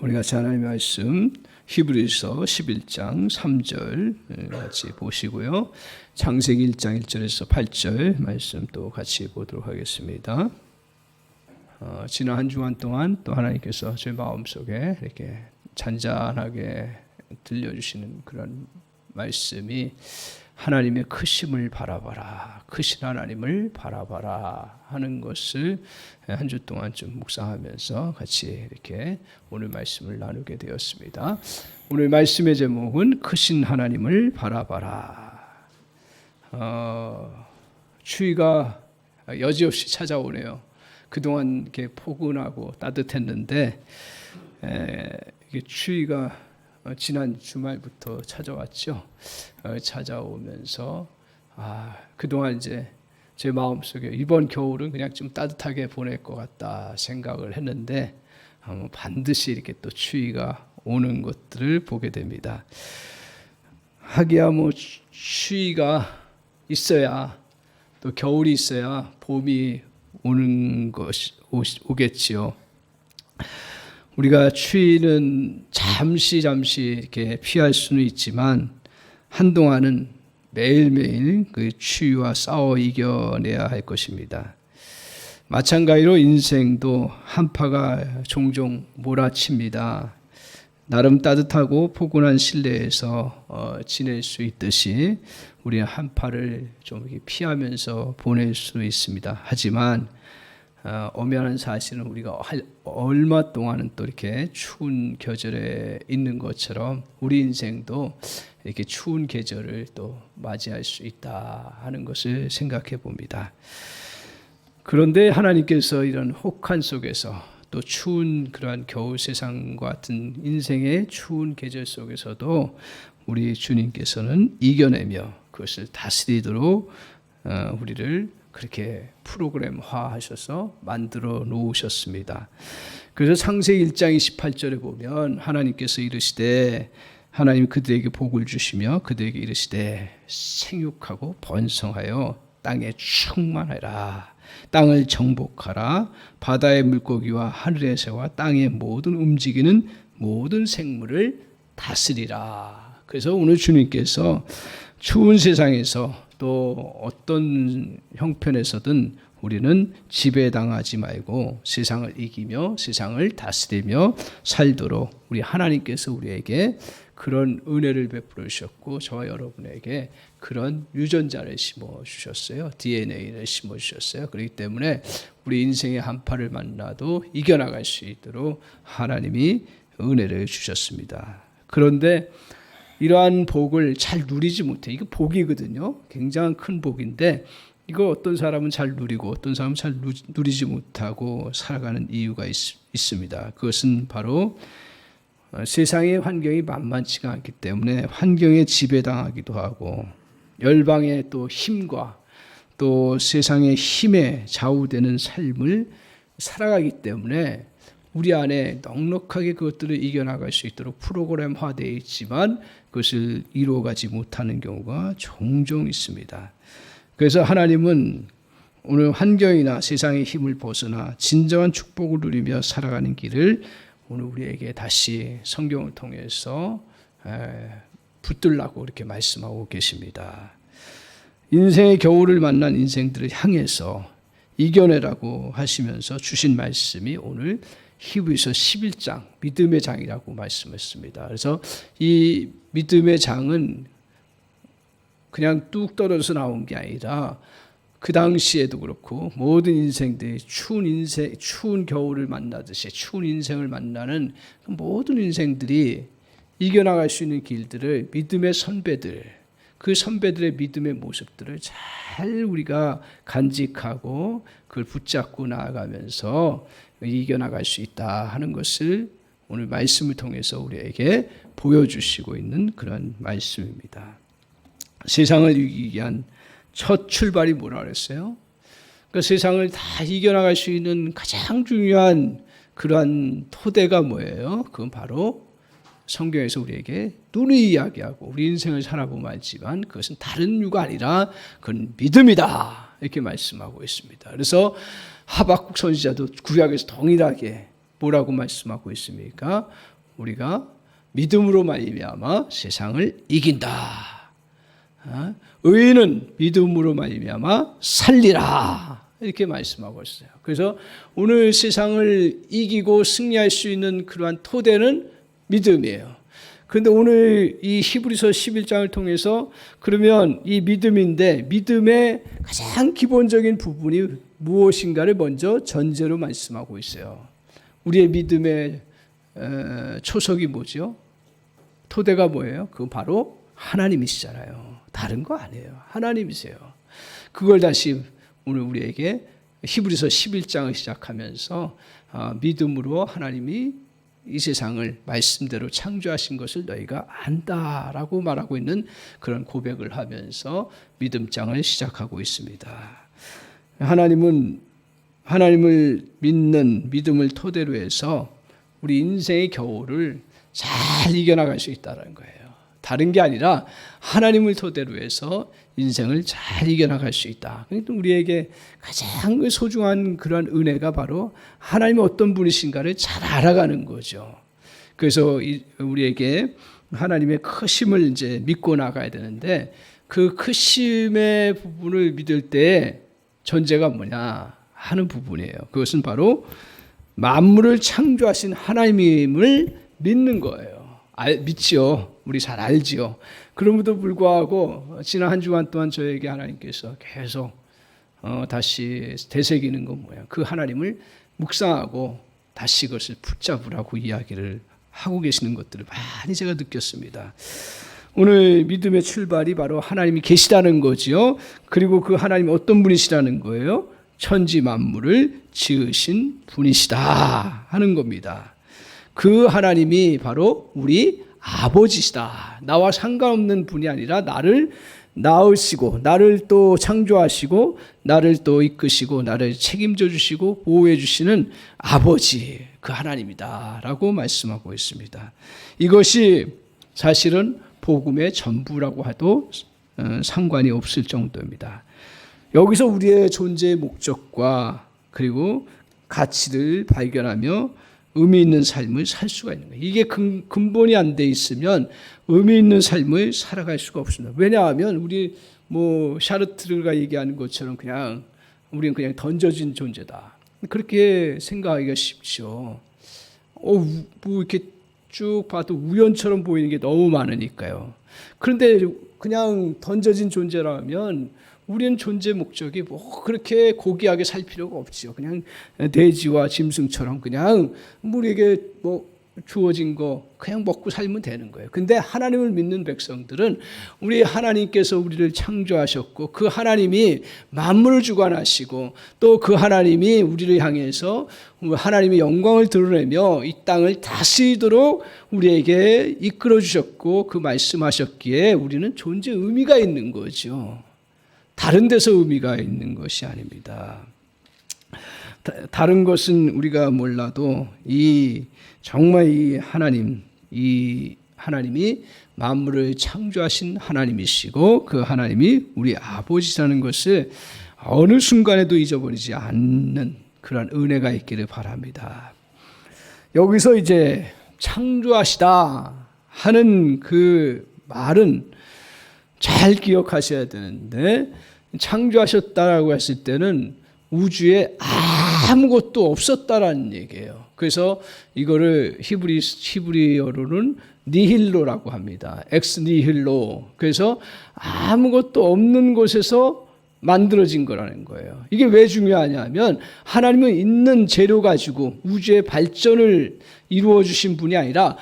우리 같이 하나님의 말씀 히브리서 11장 3절 같이 보시고요. 창세기 1장 1절에서 8절 말씀 또 같이 보도록 하겠습니다. 지난 한 주간 동안 또 하나님께서 제 마음속에 이렇게 잔잔하게 들려주시는 그런 말씀이 하나님의 크심을 바라봐라, 크신 하나님을 바라봐라 하는 것을 한 주 동안 좀 묵상하면서 같이 이렇게 오늘 말씀을 나누게 되었습니다. 오늘 말씀의 제목은 크신 하나님을 바라봐라. 추위가 여지없이 찾아오네요. 그동안 이렇게 포근하고 따뜻했는데 이게 추위가 지난 주말부터 찾아왔죠. 찾아오면서 그동안 이제 제 마음속에 이번 겨울은 그냥 좀 따뜻하게 보낼 것 같다 생각을 했는데 반드시 이렇게 또 추위가 오는 것들을 보게 됩니다. 하기야 추위가 있어야 또 겨울이 있어야 봄이 오는 것이 오겠지요. 우리가 추위는 잠시 이렇게 피할 수는 있지만 한동안은 매일매일 그 추위와 싸워 이겨내야 할 것입니다. 마찬가지로 인생도 한파가 종종 몰아칩니다. 나름 따뜻하고 포근한 실내에서 지낼 수 있듯이 우리는 한파를 좀 피하면서 보낼 수 있습니다. 하지만 엄연한 사실은 우리가 얼마 동안은 또 이렇게 추운 계절에 있는 것처럼 우리 인생도 이렇게 추운 계절을 또 맞이할 수 있다 하는 것을 생각해 봅니다. 그런데 하나님께서 이런 혹한 속에서 또 추운 그러한 겨울 세상과 같은 인생의 추운 계절 속에서도 우리 주님께서는 이겨내며 그것을 다스리도록 우리를 그렇게 프로그램화 하셔서 만들어 놓으셨습니다. 그래서 창세기 1장 28절에 보면 하나님께서 이르시되 하나님 그들에게 복을 주시며 그들에게 이르시되 생육하고 번성하여 땅에 충만하라. 땅을 정복하라. 바다의 물고기와 하늘의 새와 땅의 모든 움직이는 모든 생물을 다스리라. 그래서 오늘 주님께서 추운 세상에서 또 어떤 형편에서든 우리는 지배당하지 말고 세상을 이기며 세상을 다스리며 살도록 우리 하나님께서 우리에게 그런 은혜를 베풀어 주셨고 저와 여러분에게 그런 유전자를 심어 주셨어요. DNA를 심어 주셨어요. 그렇기 때문에 우리 인생의 한파를 만나도 이겨나갈 수 있도록 하나님이 은혜를 주셨습니다. 그런데 이러한 복을 잘 누리지 못해. 이거 복이거든요. 굉장한 큰 복인데 이거 어떤 사람은 잘 누리고 어떤 사람은 잘 누리지 못하고 살아가는 이유가 있습니다. 그것은 바로 세상의 환경이 만만치가 않기 때문에 환경에 지배당하기도 하고 열방의 또 힘과 또 세상의 힘에 좌우되는 삶을 살아가기 때문에 우리 안에 넉넉하게 그것들을 이겨나갈 수 있도록 프로그램화되어 있지만 그것을 이루어가지 못하는 경우가 종종 있습니다. 그래서 하나님은 오늘 환경이나 세상의 힘을 벗어나 진정한 축복을 누리며 살아가는 길을 오늘 우리에게 다시 성경을 통해서 붙들라고 이렇게 말씀하고 계십니다. 인생의 겨울을 만난 인생들을 향해서 이겨내라고 하시면서 주신 말씀이 오늘 히브리서 11장 믿음의 장이라고 말씀했습니다. 그래서 이 믿음의 장은 그냥 뚝 떨어져서 나온 게 아니라 그 당시에도 그렇고 모든 인생들이 추운 겨울을 만나듯이 추운 인생을 만나는 모든 인생들이 이겨나갈 수 있는 길들을 믿음의 선배들, 그 선배들의 믿음의 모습들을 잘 우리가 간직하고 그걸 붙잡고 나아가면서 이겨나갈 수 있다 하는 것을 오늘 말씀을 통해서 우리에게 보여주시고 있는 그런 말씀입니다. 세상을 이기기 위한 첫 출발이 뭐라 그랬어요? 그러니까 세상을 다 이겨나갈 수 있는 가장 중요한 그러한 토대가 뭐예요? 그건 바로 성경에서 우리에게 눈이 이야기하고 우리 인생을 살아보면 알지만 그것은 다른 이유가 아니라 그건 믿음이다 이렇게 말씀하고 있습니다. 그래서 하박국 선지자도 구약에서 동일하게 뭐라고 말씀하고 있습니까? 우리가 믿음으로 말미암아 세상을 이긴다. 의인은 믿음으로 말미암아 살리라. 이렇게 말씀하고 있어요. 그래서 오늘 세상을 이기고 승리할 수 있는 그러한 토대는 믿음이에요. 그런데 오늘 이 히브리서 11장을 통해서 그러면 이 믿음인데 믿음의 가장 기본적인 부분이 무엇인가를 먼저 전제로 말씀하고 있어요. 우리의 믿음의 초석이 뭐죠? 토대가 뭐예요? 그건 바로 하나님이시잖아요. 다른 거 아니에요. 하나님이세요. 그걸 다시 오늘 우리에게 히브리서 11장을 시작하면서 믿음으로 하나님이 이 세상을 말씀대로 창조하신 것을 너희가 안다라고 말하고 있는 그런 고백을 하면서 믿음장을 시작하고 있습니다. 하나님은 하나님을 믿는 믿음을 토대로 해서 우리 인생의 겨울을 잘 이겨나갈 수 있다는 거예요. 다른 게 아니라 하나님을 토대로 해서 인생을 잘 이겨나갈 수 있다. 그러니까 우리에게 가장 소중한 그런 은혜가 바로 하나님이 어떤 분이신가를 잘 알아가는 거죠. 그래서 우리에게 하나님의 크심을 이제 믿고 나가야 되는데 그 크심의 부분을 믿을 때 전제가 뭐냐 하는 부분이에요. 그것은 바로 만물을 창조하신 하나님임을 믿는 거예요. 믿지요. 우리 잘 알지요. 그럼에도 불구하고 지난 한 주간 동안 저에게 하나님께서 계속 다시 되새기는 건 뭐야? 그 하나님을 묵상하고 다시 그것을 붙잡으라고 이야기를 하고 계시는 것들을 많이 제가 느꼈습니다. 오늘 믿음의 출발이 바로 하나님이 계시다는 거지요. 그리고 그 하나님이 어떤 분이시라는 거예요? 천지 만물을 지으신 분이시다 하는 겁니다. 그 하나님이 바로 우리 아버지시다. 나와 상관없는 분이 아니라 나를 낳으시고 나를 또 창조하시고 나를 또 이끄시고 나를 책임져 주시고 보호해 주시는 아버지 그 하나님이다 라고 말씀하고 있습니다. 이것이 사실은 복음의 전부라고 해도 상관이 없을 정도입니다. 여기서 우리의 존재의 목적과 그리고 가치를 발견하며 의미 있는 삶을 살 수가 있는 거예요. 이게 근본이 안 돼 있으면 의미 있는 삶을 살아갈 수가 없습니다. 왜냐하면 우리 샤르트르가 얘기하는 것처럼 그냥 우리는 그냥 던져진 존재다. 그렇게 생각하기가 쉽죠. 이렇게 쭉 봐도 우연처럼 보이는 게 너무 많으니까요. 그런데 그냥 던져진 존재라면 우리는 존재 목적이 그렇게 고귀하게 살 필요가 없지요. 그냥 돼지와 짐승처럼 그냥 우리에게 주어진 거 그냥 먹고 살면 되는 거예요. 근데 하나님을 믿는 백성들은 우리 하나님께서 우리를 창조하셨고 그 하나님이 만물을 주관하시고 또 그 하나님이 우리를 향해서 하나님의 영광을 드러내며 이 땅을 다스리도록 우리에게 이끌어 주셨고 그 말씀하셨기에 우리는 존재 의미가 있는 거죠. 다른 데서 의미가 있는 것이 아닙니다. 다른 것은 우리가 몰라도 정말 이 하나님이 만물을 창조하신 하나님이시고 그 하나님이 우리 아버지라는 것을 어느 순간에도 잊어버리지 않는 그런 은혜가 있기를 바랍니다. 여기서 이제 창조하시다 하는 그 말은 잘 기억하셔야 되는데 창조하셨다라고 했을 때는 우주에 아무것도 없었다라는 얘기예요. 그래서 이거를 히브리어로는 니힐로라고 합니다. 엑스 니힐로. 그래서 아무것도 없는 곳에서 만들어진 거라는 거예요. 이게 왜 중요하냐면 하나님은 있는 재료 가지고 우주의 발전을 이루어 주신 분이 아니라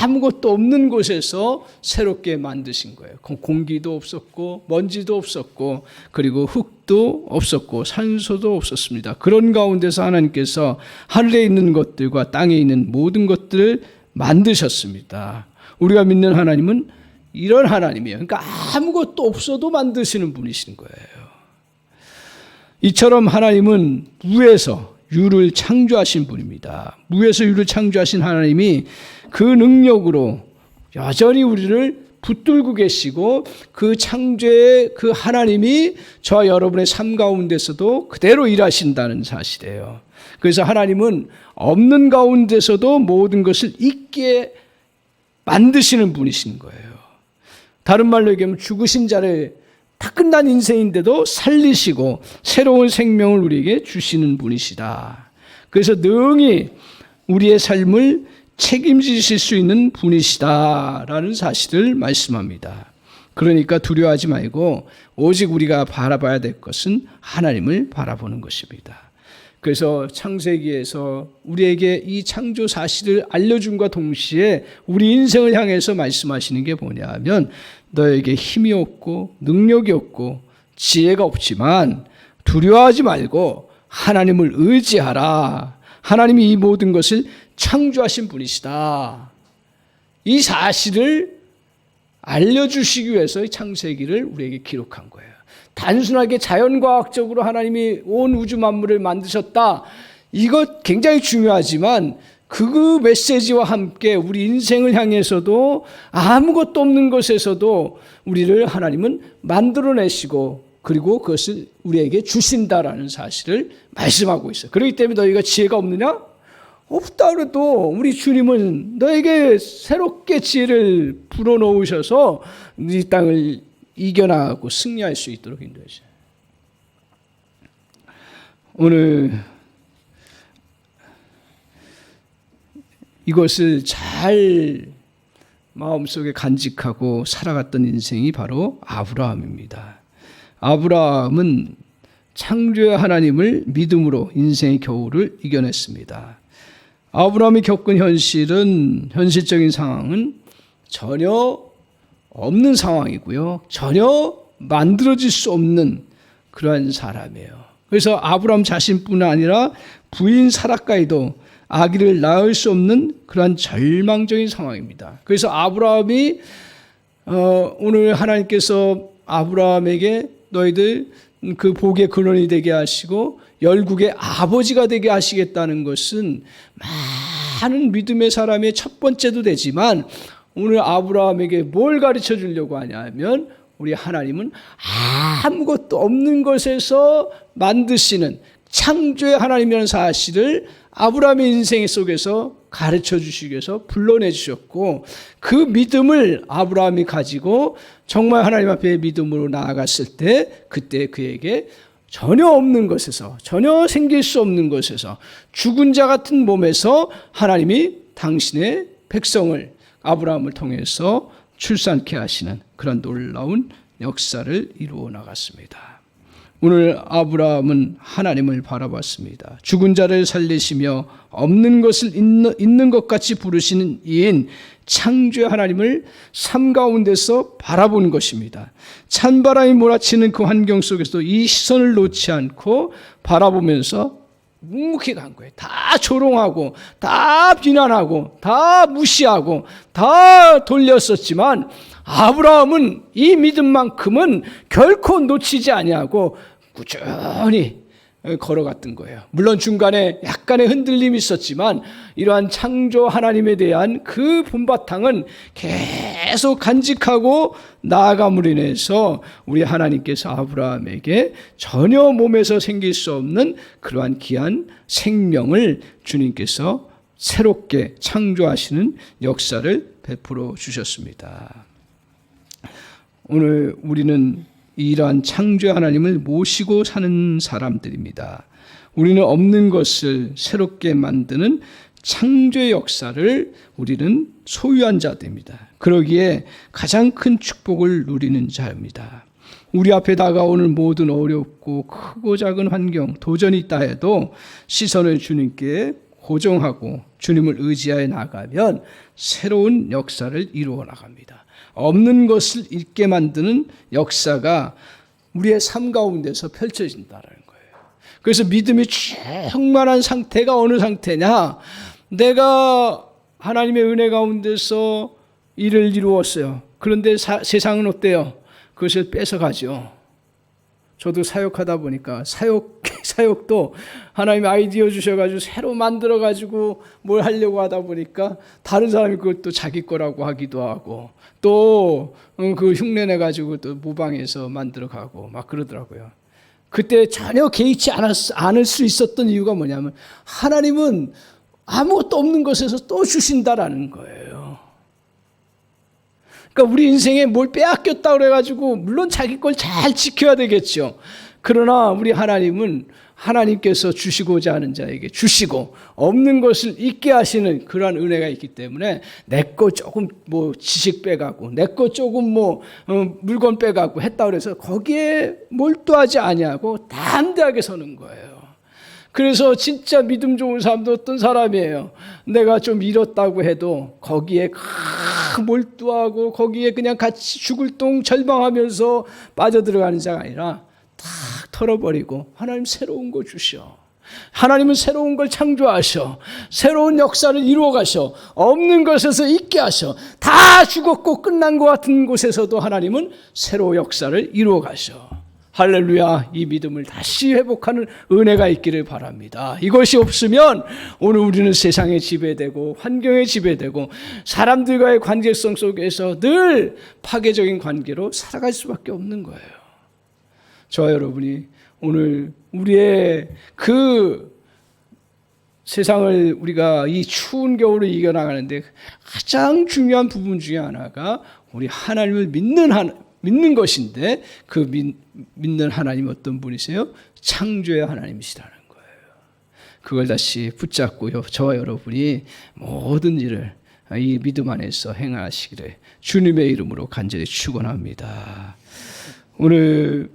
아무것도 없는 곳에서 새롭게 만드신 거예요. 공기도 없었고 먼지도 없었고 그리고 흙도 없었고 산소도 없었습니다. 그런 가운데서 하나님께서 하늘에 있는 것들과 땅에 있는 모든 것들을 만드셨습니다. 우리가 믿는 하나님은 이런 하나님이에요. 그러니까 아무것도 없어도 만드시는 분이신 거예요. 이처럼 하나님은 무에서 유를 창조하신 분입니다. 무에서 유를 창조하신 하나님이 그 능력으로 여전히 우리를 붙들고 계시고 그 창조의 그 하나님이 저와 여러분의 삶 가운데서도 그대로 일하신다는 사실이에요. 그래서 하나님은 없는 가운데서도 모든 것을 있게 만드시는 분이신 거예요. 다른 말로 얘기하면 죽으신 자를 다 끝난 인생인데도 살리시고 새로운 생명을 우리에게 주시는 분이시다. 그래서 능히 우리의 삶을 책임지실 수 있는 분이시다라는 사실을 말씀합니다. 그러니까 두려워하지 말고 오직 우리가 바라봐야 될 것은 하나님을 바라보는 것입니다. 그래서 창세기에서 우리에게 이 창조 사실을 알려줌과 동시에 우리 인생을 향해서 말씀하시는 게 뭐냐면 너에게 힘이 없고 능력이 없고 지혜가 없지만 두려워하지 말고 하나님을 의지하라. 하나님이 이 모든 것을 창조하신 분이시다. 이 사실을 알려주시기 위해서 창세기를 우리에게 기록한 거예요. 단순하게 자연과학적으로 하나님이 온 우주 만물을 만드셨다. 이것 굉장히 중요하지만 그 메시지와 함께 우리 인생을 향해서도 아무것도 없는 것에서도 우리를 하나님은 만들어내시고 그리고 그것을 우리에게 주신다라는 사실을 말씀하고 있어요. 그렇기 때문에 너희가 지혜가 없느냐? 없다 그래도 우리 주님은 너에게 새롭게 지혜를 불어넣으셔서 이 땅을 이겨나가고 승리할 수 있도록 인도하셔요. 오늘 이것을 잘 마음속에 간직하고 살아갔던 인생이 바로 아브라함입니다. 아브라함은 창조의 하나님을 믿음으로 인생의 겨울을 이겨냈습니다. 아브라함이 겪은 현실적인 상황은 전혀 없는 상황이고요. 전혀 만들어질 수 없는 그러한 사람이에요. 그래서 아브라함 자신뿐 아니라 부인 사라까지도 아기를 낳을 수 없는 그러한 절망적인 상황입니다. 그래서 아브라함이 오늘 하나님께서 아브라함에게 너희들 그 복의 근원이 되게 하시고 열국의 아버지가 되게 하시겠다는 것은 많은 믿음의 사람의 첫 번째도 되지만 오늘 아브라함에게 뭘 가르쳐 주려고 하냐면 우리 하나님은 아무것도 없는 것에서 만드시는 창조의 하나님이라는 사실을 아브라함의 인생 속에서 가르쳐 주시기 위해서 불러내 주셨고 그 믿음을 아브라함이 가지고 정말 하나님 앞에 믿음으로 나아갔을 때 그때 그에게 전혀 없는 것에서 전혀 생길 수 없는 것에서 죽은 자 같은 몸에서 하나님이 당신의 백성을 아브라함을 통해서 출산케 하시는 그런 놀라운 역사를 이루어 나갔습니다. 오늘 아브라함은 하나님을 바라봤습니다. 죽은 자를 살리시며 없는 것을 있는 것 같이 부르시는 이인 창조의 하나님을 삶 가운데서 바라보는 것입니다. 찬바람이 몰아치는 그 환경 속에서도 이 시선을 놓지 않고 바라보면서 묵묵히 간 거예요. 다 조롱하고 다 비난하고 다 무시하고 다 돌렸었지만 아브라함은 이 믿음만큼은 결코 놓치지 아니하고 꾸준히 걸어갔던 거예요. 물론 중간에 약간의 흔들림이 있었지만 이러한 창조 하나님에 대한 그 본바탕은 계속 간직하고 나아감으로 인해서 우리 하나님께서 아브라함에게 전혀 몸에서 생길 수 없는 그러한 귀한 생명을 주님께서 새롭게 창조하시는 역사를 베풀어 주셨습니다. 오늘 우리는 이러한 창조의 하나님을 모시고 사는 사람들입니다. 우리는 없는 것을 새롭게 만드는 창조의 역사를 우리는 소유한 자들입니다. 그러기에 가장 큰 축복을 누리는 자입니다. 우리 앞에 다가오는 모든 어렵고 크고 작은 환경, 도전이 있다 해도 시선을 주님께 고정하고 주님을 의지하여 나가면 새로운 역사를 이루어 나갑니다. 없는 것을 있게 만드는 역사가 우리의 삶 가운데서 펼쳐진다는 거예요. 그래서 믿음이 충만한 상태가 어느 상태냐? 내가 하나님의 은혜 가운데서 일을 이루었어요. 그런데 세상은 어때요? 그것을 뺏어가죠. 저도 사역하다 보니까 사역도 하나님 아이디어 주셔가지고 새로 만들어가지고 뭘 하려고 하다 보니까 다른 사람이 그것도 자기 거라고 하기도 하고 또 그 흉내내가지고 또 모방해서 만들어가고 막 그러더라고요. 그때 전혀 개의치 않을 수 있었던 이유가 뭐냐면 하나님은 아무것도 없는 것에서 또 주신다라는 거예요. 그러니까 우리 인생에 뭘 빼앗겼다 그래가지고 물론 자기 걸 잘 지켜야 되겠죠. 그러나 우리 하나님은 하나님께서 주시고자 하는 자에게 주시고 없는 것을 잊게 하시는 그러한 은혜가 있기 때문에 내 거 조금 뭐 지식 빼가고 내 거 조금 뭐 물건 빼가고 했다 그래서 거기에 몰두하지 아니하고 담대하게 서는 거예요. 그래서 진짜 믿음 좋은 사람도 어떤 사람이에요. 내가 좀 잃었다고 해도 거기에 몰두하고 거기에 그냥 같이 죽을 똥 절망하면서 빠져들어가는 자가 아니라 다 털어버리고 하나님 새로운 거 주셔. 하나님은 새로운 걸 창조하셔. 새로운 역사를 이루어 가셔. 없는 것에서 있게 하셔. 다 죽었고 끝난 것 같은 곳에서도 하나님은 새로운 역사를 이루어 가셔. 할렐루야. 이 믿음을 다시 회복하는 은혜가 있기를 바랍니다. 이것이 없으면 오늘 우리는 세상에 지배되고 환경에 지배되고 사람들과의 관계성 속에서 늘 파괴적인 관계로 살아갈 수밖에 없는 거예요. 저와 여러분이 오늘 우리의 그 세상을 우리가 이 추운 겨울을 이겨나가는데 가장 중요한 부분 중에 하나가 우리 하나님을 믿는 것인데 그 믿는 하나님 어떤 분이세요? 창조의 하나님이시라는 거예요. 그걸 다시 붙잡고 저와 여러분이 모든 일을 이 믿음 안에서 행하시기를 주님의 이름으로 간절히 축원합니다. 오늘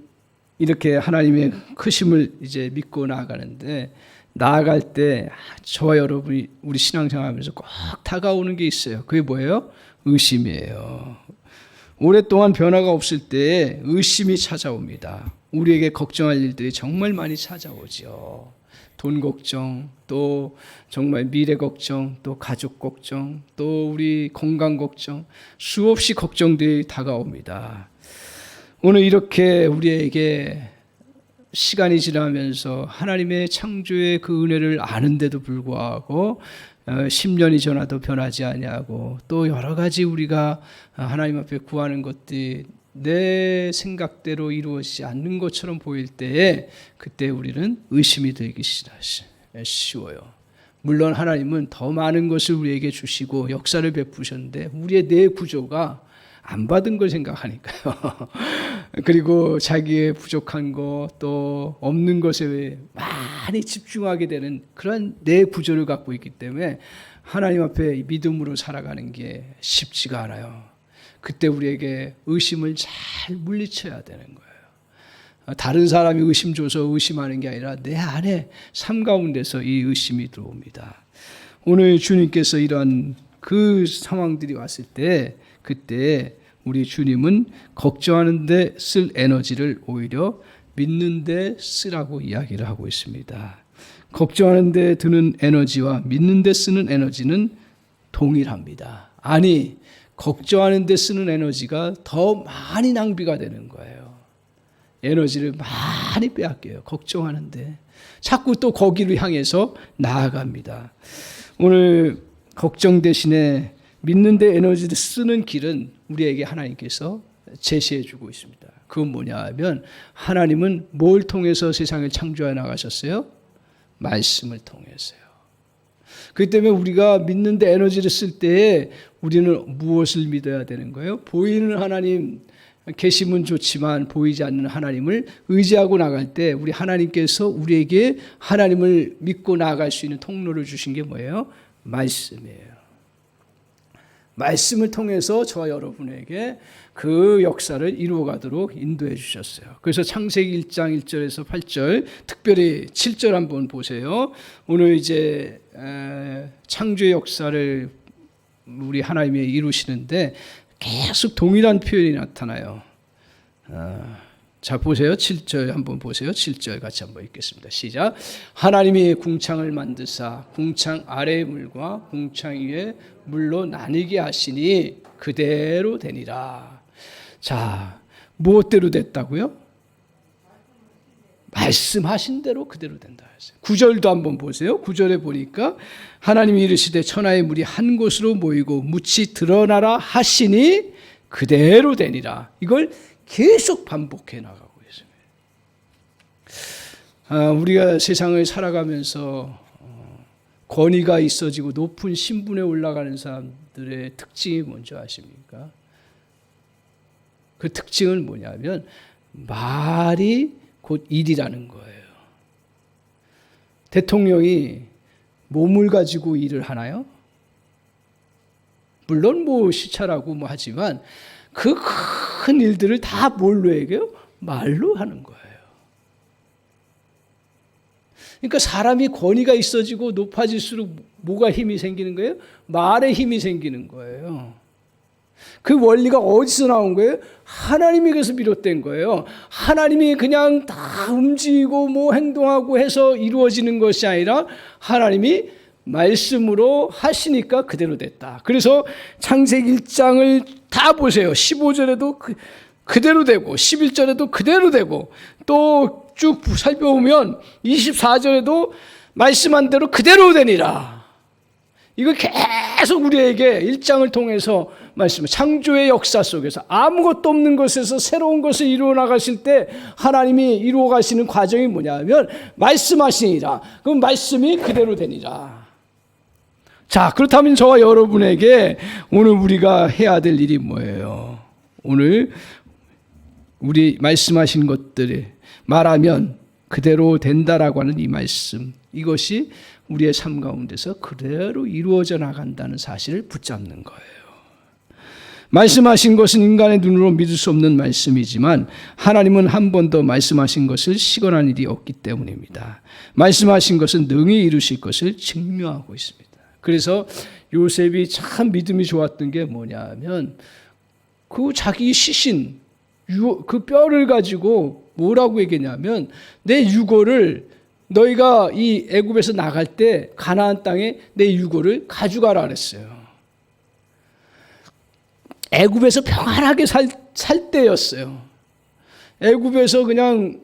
이렇게 하나님의 크심을 이제 믿고 나아가는데 나아갈 때 저와 여러분이 우리 신앙생활하면서 꼭 다가오는 게 있어요. 그게 뭐예요? 의심이에요. 오랫동안 변화가 없을 때 의심이 찾아옵니다. 우리에게 걱정할 일들이 정말 많이 찾아오죠. 돈 걱정, 또 정말 미래 걱정, 또 가족 걱정, 또 우리 건강 걱정, 수없이 걱정들이 다가옵니다. 오늘 이렇게 우리에게 시간이 지나면서 하나님의 창조의 그 은혜를 아는데도 불구하고 10년이 지나도 변하지 아니하고 또 여러 가지 우리가 하나님 앞에 구하는 것들이 내 생각대로 이루어지지 않는 것처럼 보일 때에 그때 우리는 의심이 들기 쉬워요. 물론 하나님은 더 많은 것을 우리에게 주시고 역사를 베푸셨는데 우리의 내 구조가 안 받은 걸 생각하니까요. 그리고 자기의 부족한 것 또 없는 것에 많이 집중하게 되는 그런 내 구조를 갖고 있기 때문에 하나님 앞에 믿음으로 살아가는 게 쉽지가 않아요. 그때 우리에게 의심을 잘 물리쳐야 되는 거예요. 다른 사람이 의심 줘서 의심하는 게 아니라 내 안에 삶 가운데서 이 의심이 들어옵니다. 오늘 주님께서 이런 그 상황들이 왔을 때 그때 우리 주님은 걱정하는 데 쓸 에너지를 오히려 믿는 데 쓰라고 이야기를 하고 있습니다. 걱정하는 데 드는 에너지와 믿는 데 쓰는 에너지는 동일합니다. 아니, 걱정하는 데 쓰는 에너지가 더 많이 낭비가 되는 거예요. 에너지를 많이 빼앗겨요. 걱정하는데. 자꾸 또 거기를 향해서 나아갑니다. 오늘 걱정 대신에 믿는 데 에너지를 쓰는 길은 우리에게 하나님께서 제시해 주고 있습니다. 그건 뭐냐 하면 하나님은 뭘 통해서 세상을 창조해 나가셨어요? 말씀을 통해서요. 그렇기 때문에 우리가 믿는 데 에너지를 쓸 때에 우리는 무엇을 믿어야 되는 거예요? 보이는 하나님 계시면 좋지만 보이지 않는 하나님을 의지하고 나갈 때 우리 하나님께서 우리에게 하나님을 믿고 나아갈 수 있는 통로를 주신 게 뭐예요? 말씀이에요. 말씀을 통해서 저와 여러분에게 그 역사를 이루어가도록 인도해 주셨어요. 그래서 창세기 1장 1절에서 8절, 특별히 7절 한번 보세요. 오늘 이제 창조의 역사를 우리 하나님이 이루시는데 계속 동일한 표현이 나타나요. 자, 보세요. 7절 한번 보세요. 7절 같이 한번 읽겠습니다. 시작. 하나님이 궁창을 만드사 궁창 아래의 물과 궁창 위의 물로 나뉘게 하시니 그대로 되니라. 자, 무엇대로 됐다고요? 말씀하신 대로 그대로 된다 했어요. 9절도 한번 보세요. 9절에 보니까 하나님이 이르시되 천하의 물이 한 곳으로 모이고 묻이 드러나라 하시니 그대로 되니라. 이걸 계속 반복해 나가고 있습니다. 우리가 세상을 살아가면서 권위가 있어지고 높은 신분에 올라가는 사람들의 특징이 뭔지 아십니까? 그 특징은 뭐냐면 말이 곧 일이라는 거예요. 대통령이 몸을 가지고 일을 하나요? 물론 뭐 시찰하고 뭐 하지만 그 큰 일들을 다 뭘로 해요? 말로 하는 거예요. 그러니까 사람이 권위가 있어지고 높아질수록 뭐가 힘이 생기는 거예요? 말에 힘이 생기는 거예요. 그 원리가 어디서 나온 거예요? 하나님에게서 비롯된 거예요. 하나님이 그냥 다 움직이고 뭐 행동하고 해서 이루어지는 것이 아니라 하나님이 말씀으로 하시니까 그대로 됐다. 그래서 창세기 1장을 다 보세요. 15절에도 그대로 되고 11절에도 그대로 되고 또 쭉 살펴보면 24절에도 말씀한 대로 그대로 되니라. 이거 계속 우리에게 1장을 통해서 말씀, 창조의 역사 속에서 아무것도 없는 것에서 새로운 것을 이루어 나가실 때 하나님이 이루어 가시는 과정이 뭐냐면 말씀하시니라. 그럼 말씀이 그대로 되니라. 자, 그렇다면 저와 여러분에게 오늘 우리가 해야 될 일이 뭐예요? 오늘 우리 말씀하신 것들이 말하면 그대로 된다라고 하는 이 말씀, 이것이 우리의 삶 가운데서 그대로 이루어져 나간다는 사실을 붙잡는 거예요. 말씀하신 것은 인간의 눈으로 믿을 수 없는 말씀이지만 하나님은 한 번도 말씀하신 것을 시건한 일이 없기 때문입니다. 말씀하신 것은 능히 이루실 것을 증명하고 있습니다. 그래서 요셉이 참 믿음이 좋았던 게 뭐냐면 그 자기 시신, 그 뼈를 가지고 뭐라고 얘기했냐면 내 유골을 너희가 이 애굽에서 나갈 때 가나안 땅에 내 유골을 가져가라 그랬어요. 애굽에서 평안하게 살 때였어요. 애굽에서 그냥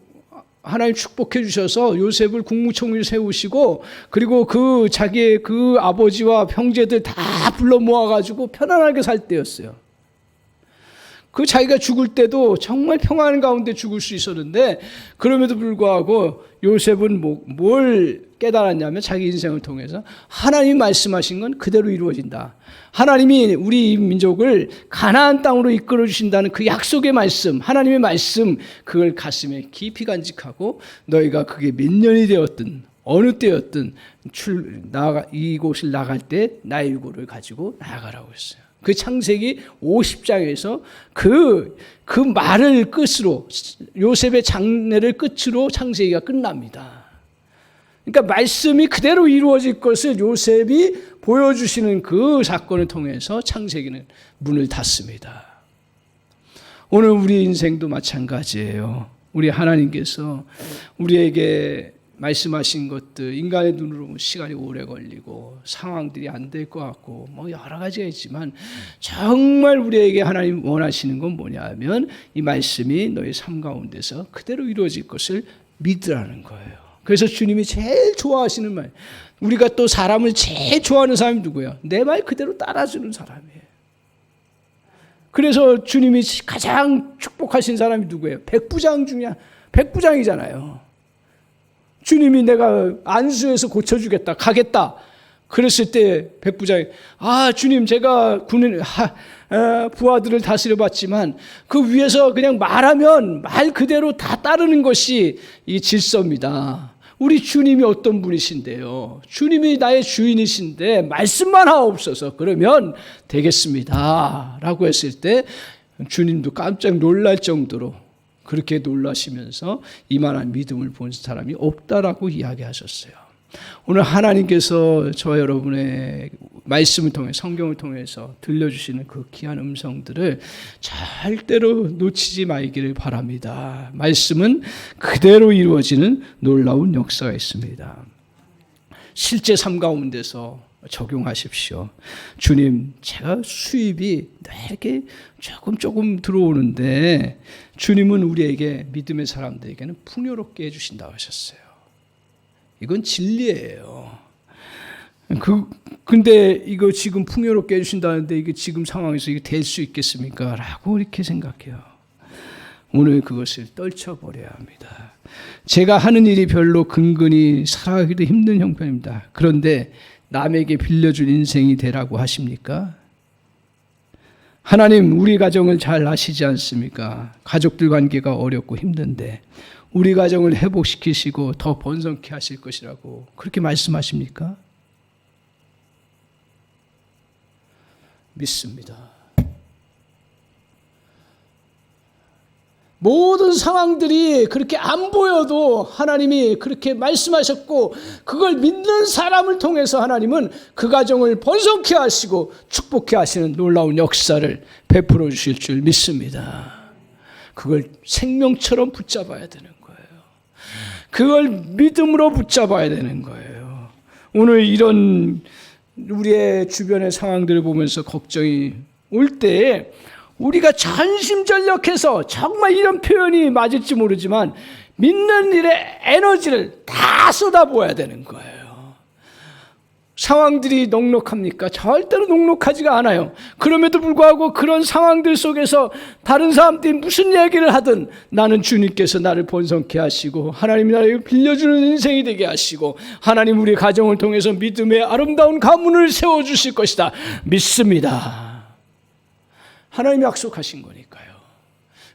하나님 축복해 주셔서 요셉을 국무총리를 세우시고 그리고 그 자기의 그 아버지와 형제들 다 불러 모아가지고 편안하게 살 때였어요. 그 자기가 죽을 때도 정말 평안 가운데 죽을 수 있었는데 그럼에도 불구하고 요셉은 뭘 깨달았냐면 자기 인생을 통해서 하나님이 말씀하신 건 그대로 이루어진다. 하나님이 우리 민족을 가나안 땅으로 이끌어 주신다는 그 약속의 말씀, 하나님의 말씀, 그걸 가슴에 깊이 간직하고 너희가 그게 몇 년이 되었든 어느 때였든 이곳을 나갈 때 나의 유고를 가지고 나아가라고 했어요. 그 창세기 50장에서 그 말을 끝으로 요셉의 장래를 끝으로 창세기가 끝납니다. 그러니까 말씀이 그대로 이루어질 것을 요셉이 보여주시는 그 사건을 통해서 창세기는 문을 닫습니다. 오늘 우리 인생도 마찬가지예요. 우리 하나님께서 우리에게 말씀하신 것들, 인간의 눈으로 시간이 오래 걸리고 상황들이 안 될 것 같고 뭐 여러 가지가 있지만 정말 우리에게 하나님 원하시는 건 뭐냐면 이 말씀이 너희 삶 가운데서 그대로 이루어질 것을 믿으라는 거예요. 그래서 주님이 제일 좋아하시는 말, 우리가 또 사람을 제일 좋아하는 사람이 누구예요? 내 말 그대로 따라주는 사람이에요. 그래서 주님이 가장 축복하신 사람이 누구예요? 백부장 중에 백부장이잖아요. 주님이 내가 안수해서 고쳐주겠다, 가겠다. 그랬을 때 백부장이 주님 제가 부하들을 다스려봤지만 그 위에서 그냥 말하면 말 그대로 다 따르는 것이 이 질서입니다. 우리 주님이 어떤 분이신데요? 주님이 나의 주인이신데 말씀만 하옵소서. 그러면 되겠습니다. 라고 했을 때 주님도 깜짝 놀랄 정도로 그렇게 놀라시면서 이만한 믿음을 본 사람이 없다라고 이야기하셨어요. 오늘 하나님께서 저와 여러분의 말씀을 통해 성경을 통해서 들려주시는 그 귀한 음성들을 절대로 놓치지 말기를 바랍니다. 말씀은 그대로 이루어지는 놀라운 역사가 있습니다. 실제 삶 가운데서 적용하십시오. 주님, 제가 수입이 이렇게 조금 들어오는데 주님은 우리에게 믿음의 사람들에게는 풍요롭게 해주신다고 하셨어요. 이건 진리예요. 근데 이거 지금 풍요롭게 해주신다는데 이게 지금 상황에서 이게 될 수 있겠습니까? 라고 이렇게 생각해요. 오늘 그것을 떨쳐버려야 합니다. 제가 하는 일이 별로 근근히 살아가기도 힘든 형편입니다. 그런데 남에게 빌려줄 인생이 되라고 하십니까? 하나님, 우리 가정을 잘 아시지 않습니까? 가족들 관계가 어렵고 힘든데 우리 가정을 회복시키시고 더 번성케 하실 것이라고 그렇게 말씀하십니까? 믿습니다. 모든 상황들이 그렇게 안 보여도 하나님이 그렇게 말씀하셨고 그걸 믿는 사람을 통해서 하나님은 그 가정을 번성케 하시고 축복케 하시는 놀라운 역사를 베풀어 주실 줄 믿습니다. 그걸 생명처럼 붙잡아야 되는 거예요. 그걸 믿음으로 붙잡아야 되는 거예요. 오늘 이런 우리의 주변의 상황들을 보면서 걱정이 올 때에 우리가 전심전력해서 정말 이런 표현이 맞을지 모르지만 믿는 일에 에너지를 다 쏟아부어야 되는 거예요. 상황들이 녹록합니까? 절대로 녹록하지가 않아요. 그럼에도 불구하고 그런 상황들 속에서 다른 사람들이 무슨 얘기를 하든 나는 주님께서 나를 번성케 하시고 하나님이 나를 빌려주는 인생이 되게 하시고 하나님 우리 가정을 통해서 믿음의 아름다운 가문을 세워주실 것이다. 믿습니다. 하나님이 약속하신 거니까요.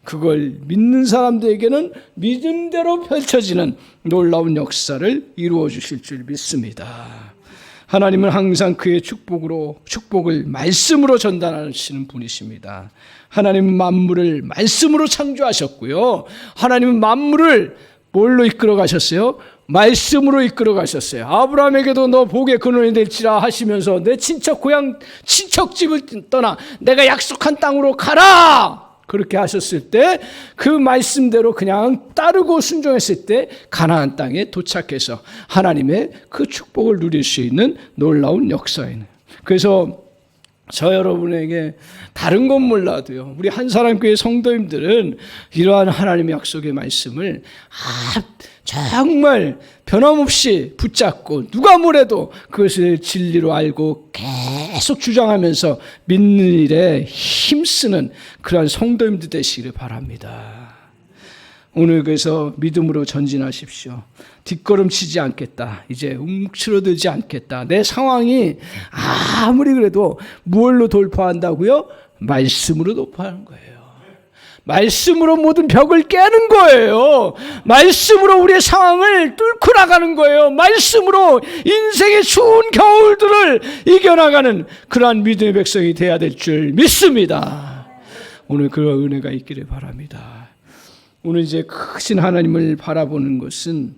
그걸 믿는 사람들에게는 믿음대로 펼쳐지는 놀라운 역사를 이루어 주실 줄 믿습니다. 하나님은 항상 그의 축복을 말씀으로 전달하시는 분이십니다. 하나님은 만물을 말씀으로 창조하셨고요. 하나님은 만물을 뭘로 이끌어 가셨어요? 말씀으로 이끌어 가셨어요. 아브라함에게도 너 복의 근원이 될지라 하시면서 내 친척집을 떠나 내가 약속한 땅으로 가라! 그렇게 하셨을 때 그 말씀대로 그냥 따르고 순종했을 때 가나안 땅에 도착해서 하나님의 그 축복을 누릴 수 있는 놀라운 역사예요. 그래서 저 여러분에게 다른 건 몰라도요, 우리 한사람교회 성도님들은 이러한 하나님의 약속의 말씀을 정말 변함없이 붙잡고 누가 뭐래도 그것을 진리로 알고 계속 주장하면서 믿는 일에 힘쓰는 그러한 성도님들 되시기를 바랍니다. 오늘 그래서 믿음으로 전진하십시오. 뒷걸음치지 않겠다. 이제 움츠러들지 않겠다. 내 상황이 아무리 그래도 무엇로 돌파한다고요? 말씀으로 돌파하는 거예요. 말씀으로 모든 벽을 깨는 거예요. 말씀으로 우리의 상황을 뚫고 나가는 거예요. 말씀으로 인생의 추운 겨울들을 이겨나가는 그러한 믿음의 백성이 되어야 될 줄 믿습니다. 오늘 그런 은혜가 있기를 바랍니다. 오늘 이제 크신 하나님을 바라보는 것은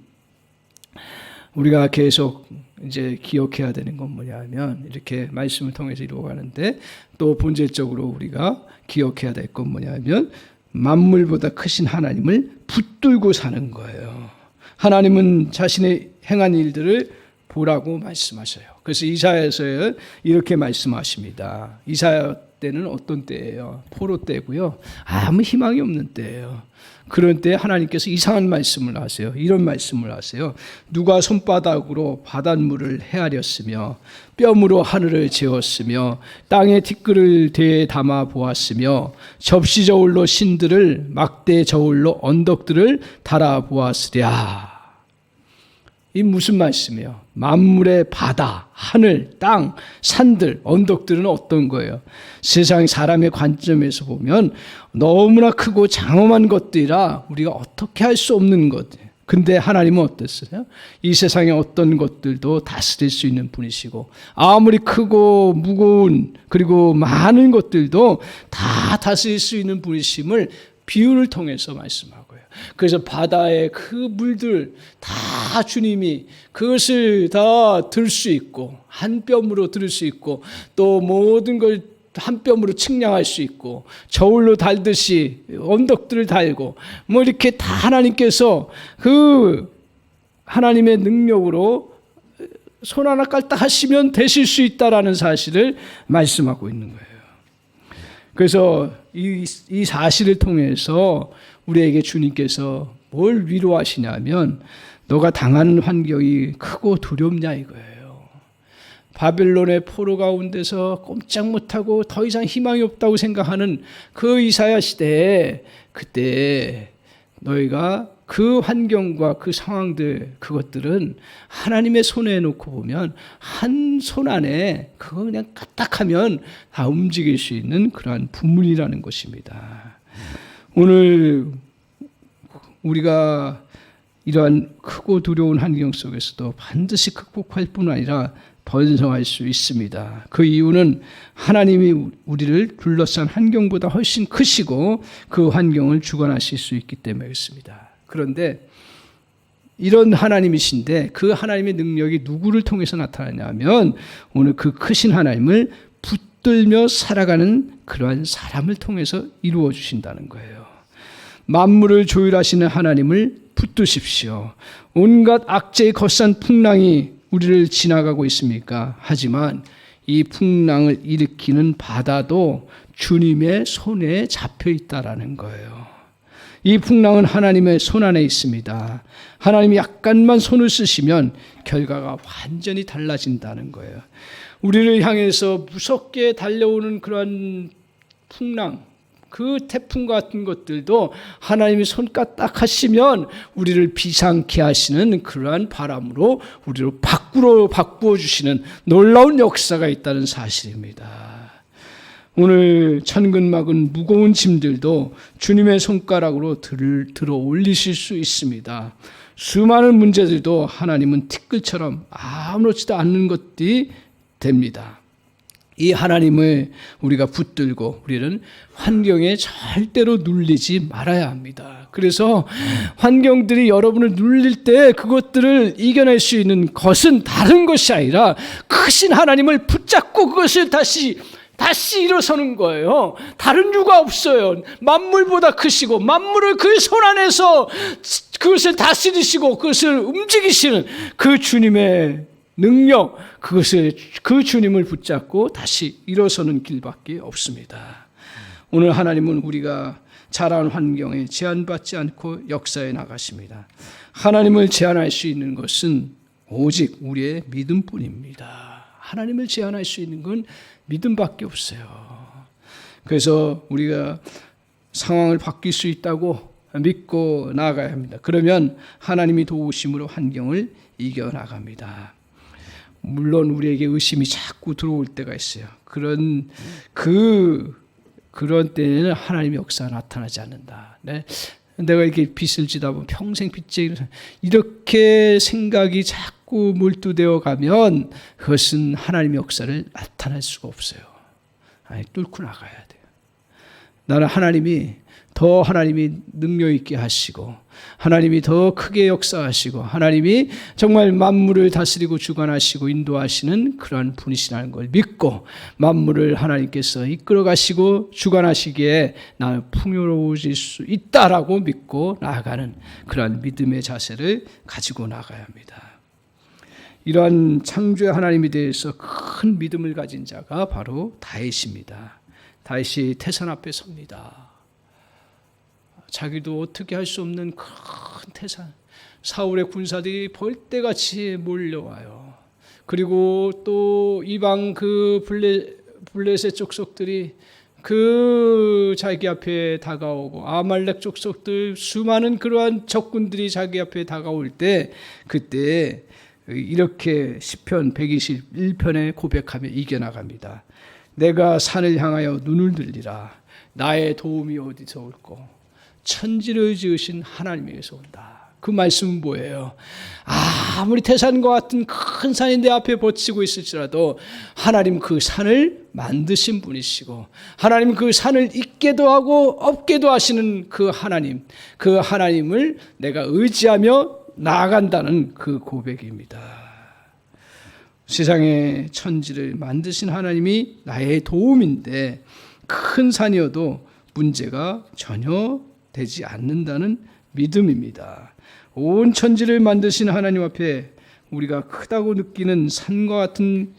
우리가 계속 이제 기억해야 되는 건 뭐냐면 이렇게 말씀을 통해서 이루어가는데 또 본질적으로 우리가 기억해야 될 건 뭐냐면 만물보다 크신 하나님을 붙들고 사는 거예요. 하나님은 자신의 행한 일들을 보라고 말씀하셔요. 그래서 이사야에서 이렇게 말씀하십니다. 이사야 때는 어떤 때예요? 포로 때고요. 아무 희망이 없는 때예요. 그런 때 하나님께서 이상한 말씀을 하세요. 이런 말씀을 하세요. 누가 손바닥으로 바닷물을 헤아렸으며 뼘으로 하늘을 재었으며 땅에 티끌을 대에 담아 보았으며 접시 저울로 신들을 막대 저울로 언덕들을 달아 보았으랴. 이 무슨 말씀이에요? 만물의 바다, 하늘, 땅, 산들, 언덕들은 어떤 거예요? 세상 사람의 관점에서 보면 너무나 크고 장엄한 것들이라 우리가 어떻게 할 수 없는 것. 근데 하나님은 어땠어요? 이 세상의 어떤 것들도 다스릴 수 있는 분이시고 아무리 크고 무거운 그리고 많은 것들도 다 다스릴 수 있는 분이심을 비유를 통해서 말씀하고요. 그래서 바다의 그 물들 다 주님이 그것을 다 들 수 있고 한 뼘으로 들을 수 있고 또 모든 걸 한 뼘으로 측량할 수 있고 저울로 달듯이 언덕들을 달고 뭐 이렇게 다 하나님께서 그 하나님의 능력으로 손 하나 깔딱 하시면 되실 수 있다라는 사실을 말씀하고 있는 거예요. 그래서 이 사실을 통해서 우리에게 주님께서 뭘 위로하시냐면 너가 당하는 환경이 크고 두렵냐 이거예요. 바벨론의 포로 가운데서 꼼짝 못하고 더 이상 희망이 없다고 생각하는 그 이사야 시대에, 그때 너희가 그 환경과 그 상황들, 그것들은 하나님의 손에 놓고 보면 한 손 안에 그거 그냥 까딱하면 다 움직일 수 있는 그러한 부문이라는 것입니다. 오늘 우리가 이러한 크고 두려운 환경 속에서도 반드시 극복할 뿐 아니라 번성할 수 있습니다. 그 이유는 하나님이 우리를 둘러싼 환경보다 훨씬 크시고 그 환경을 주관하실 수 있기 때문이었습니다. 그런데 이런 하나님이신데 그 하나님의 능력이 누구를 통해서 나타나냐면 오늘 그 크신 하나님을 붙들며 살아가는 그러한 사람을 통해서 이루어 주신다는 거예요. 만물을 조율하시는 하나님을 붙드십시오. 온갖 악재의 거센 풍랑이 우리를 지나가고 있습니까? 하지만 이 풍랑을 일으키는 바다도 주님의 손에 잡혀 있다라는 거예요. 이 풍랑은 하나님의 손 안에 있습니다. 하나님이 약간만 손을 쓰시면 결과가 완전히 달라진다는 거예요. 우리를 향해서 무섭게 달려오는 그런 풍랑, 그 태풍 같은 것들도 하나님이 손가락 하시면 우리를 비상케 하시는 그러한 바람으로 우리를 바꾸어 주시는 놀라운 역사가 있다는 사실입니다. 오늘 천근막은 무거운 짐들도 주님의 손가락으로 들어 올리실 수 있습니다. 수많은 문제들도 하나님은 티끌처럼 아무렇지도 않는 것들이 됩니다. 이 하나님을 우리가 붙들고 우리는 환경에 절대로 눌리지 말아야 합니다. 그래서 환경들이 여러분을 눌릴 때 그것들을 이겨낼 수 있는 것은 다른 것이 아니라 크신 하나님을 붙잡고 그것을 다시 일어서는 거예요. 다른 이유가 없어요. 만물보다 크시고 만물을 그 손 안에서 그것을 다스리시고 그것을 움직이시는 그 주님의 능력, 그것을 그 주님을 붙잡고 다시 일어서는 길밖에 없습니다. 오늘 하나님은 우리가 자라온 환경에 제한받지 않고 역사에 나가십니다. 하나님을 제한할 수 있는 것은 오직 우리의 믿음뿐입니다. 하나님을 제한할 수 있는 건 믿음밖에 없어요. 그래서 우리가 상황을 바뀔 수 있다고 믿고 나아가야 합니다. 그러면 하나님이 도우심으로 환경을 이겨나갑니다. 물론 우리에게 의심이 자꾸 들어올 때가 있어요. 그런 때에는 하나님의 역사가 나타나지 않는다. 네? 내가 이렇게 빚을 지다 보면 평생 빚쟁이 이렇게 생각이 자꾸 몰두되어 가면 그것은 하나님의 역사를 나타낼 수가 없어요. 아니, 뚫고 나가야 돼요. 나는 하나님이 능력 있게 하시고 하나님이 더 크게 역사하시고 하나님이 정말 만물을 다스리고 주관하시고 인도하시는 그러한 분이시라는 걸 믿고 만물을 하나님께서 이끌어 가시고 주관하시기에 나는 풍요로워질 수 있다라고 믿고 나아가는 그러한 믿음의 자세를 가지고 나가야 합니다. 이러한 창조의 하나님에 대해서 큰 믿음을 가진 자가 바로 다윗입니다. 다윗이 태산 앞에 섭니다. 자기도 어떻게 할 수 없는 큰 태산, 사울의 군사들이 벌떼같이 몰려와요. 그리고 또 이방 그 블레셋 족속들이 그 자기 앞에 다가오고 아말렉 족속들 수많은 그러한 적군들이 자기 앞에 다가올 때 그때 이렇게 시편 121편에 고백하며 이겨나갑니다. 내가 산을 향하여 눈을 들리라. 나의 도움이 어디서 올꼬? 천지를 지으신 하나님에게서 온다. 그 말씀은 뭐예요? 아무리 태산과 같은 큰 산이 내 앞에 버티고 있을지라도 하나님 그 산을 만드신 분이시고 하나님 그 산을 있게도 하고 없게도 하시는 그 하나님을 내가 의지하며 나아간다는 그 고백입니다. 세상의 천지를 만드신 하나님이 나의 도움인데 큰 산이어도 문제가 전혀 되지 않는다는 믿음입니다. 온 천지를 만드신 하나님 앞에 우리가 크다고 느끼는 산과 같은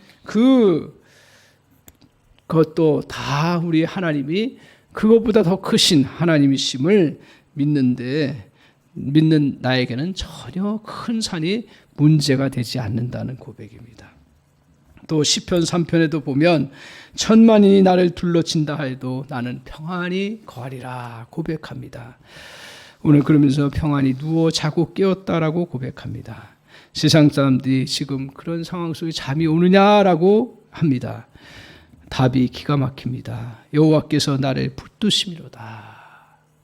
그것도 다 우리 하나님이 그것보다 더 크신 하나님이심을 믿는 나에게는 전혀 큰 산이 문제가 되지 않는다는 고백입니다. 또 시편 3편에도 보면 천만인이 나를 둘러친다 해도 나는 평안히 거하리라 고백합니다. 오늘 그러면서 평안히 누워 자고 깨었다라고 고백합니다. 세상 사람들이 지금 그런 상황 속에 잠이 오느냐라고 합니다. 답이 기가 막힙니다. 여호와께서 나를 붙드심이로다.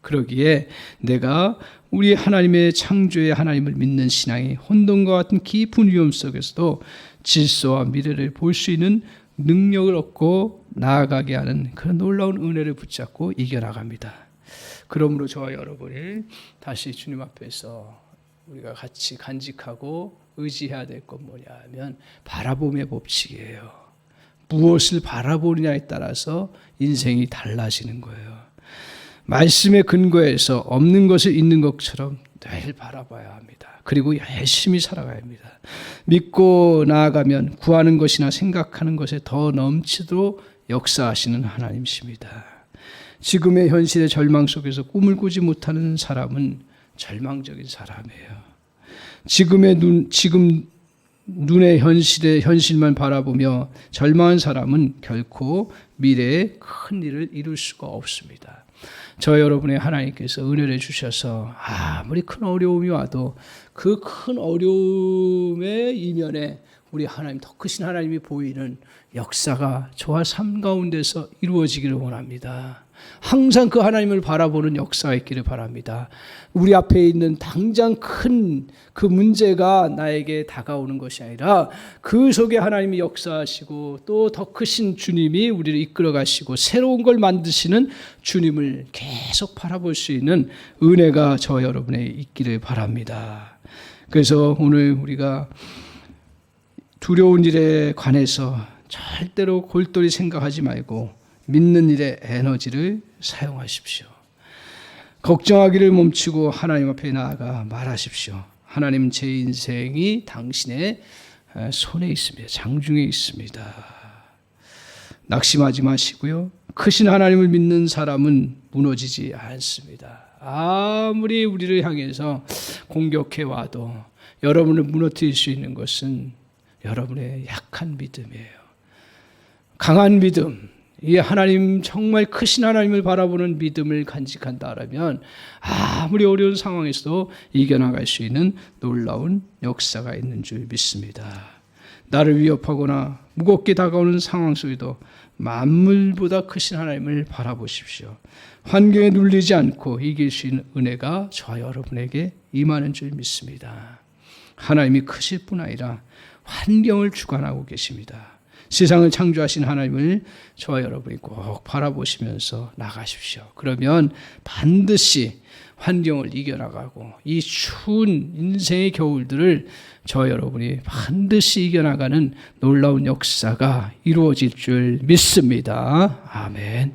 그러기에 내가 우리 하나님의 창조의 하나님을 믿는 신앙이 혼돈과 같은 깊은 위험 속에서도 질서와 미래를 볼 수 있는 능력을 얻고 나아가게 하는 그런 놀라운 은혜를 붙잡고 이겨나갑니다. 그러므로 저와 여러분이 다시 주님 앞에서 우리가 같이 간직하고 의지해야 될 건 뭐냐 하면 바라봄의 법칙이에요. 무엇을 바라보느냐에 따라서 인생이 달라지는 거예요. 말씀의 근거에서 없는 것을 있는 것처럼 늘 바라봐야 합니다. 그리고 열심히 살아가야 합니다. 믿고 나아가면 구하는 것이나 생각하는 것에 더 넘치도록 역사하시는 하나님이십니다. 지금의 현실의 절망 속에서 꿈을 꾸지 못하는 사람은 절망적인 사람이에요. 지금 눈의 현실만 바라보며 절망한 사람은 결코 미래에 큰 일을 이룰 수가 없습니다. 저 여러분의 하나님께서 은혜를 주셔서 아무리 큰 어려움이 와도 그 큰 어려움의 이면에 우리 하나님, 더 크신 하나님이 보이는 역사가 저와 삶 가운데서 이루어지기를 원합니다. 항상 그 하나님을 바라보는 역사가 있기를 바랍니다. 우리 앞에 있는 당장 큰 그 문제가 나에게 다가오는 것이 아니라 그 속에 하나님이 역사하시고 또 더 크신 주님이 우리를 이끌어 가시고 새로운 걸 만드시는 주님을 계속 바라볼 수 있는 은혜가 저 여러분에 있기를 바랍니다. 그래서 오늘 우리가 두려운 일에 관해서 절대로 골똘히 생각하지 말고 믿는 일에 에너지를 사용하십시오. 걱정하기를 멈추고 하나님 앞에 나아가 말하십시오. 하나님, 제 인생이 당신의 손에 있습니다. 장중에 있습니다. 낙심하지 마시고요. 크신 하나님을 믿는 사람은 무너지지 않습니다. 아무리 우리를 향해서 공격해 와도 여러분을 무너뜨릴 수 있는 것은 여러분의 약한 믿음이에요. 강한 믿음, 이 하나님, 정말 크신 하나님을 바라보는 믿음을 간직한다라면 아무리 어려운 상황에서도 이겨나갈 수 있는 놀라운 역사가 있는 줄 믿습니다. 나를 위협하거나 무겁게 다가오는 상황 속에도 만물보다 크신 하나님을 바라보십시오. 환경에 눌리지 않고 이길 수 있는 은혜가 저와 여러분에게 임하는 줄 믿습니다. 하나님이 크실 뿐 아니라 환경을 주관하고 계십니다. 세상을 창조하신 하나님을 저와 여러분이 꼭 바라보시면서 나가십시오. 그러면 반드시 환경을 이겨나가고 이 추운 인생의 겨울들을 저와 여러분이 반드시 이겨나가는 놀라운 역사가 이루어질 줄 믿습니다. 아멘.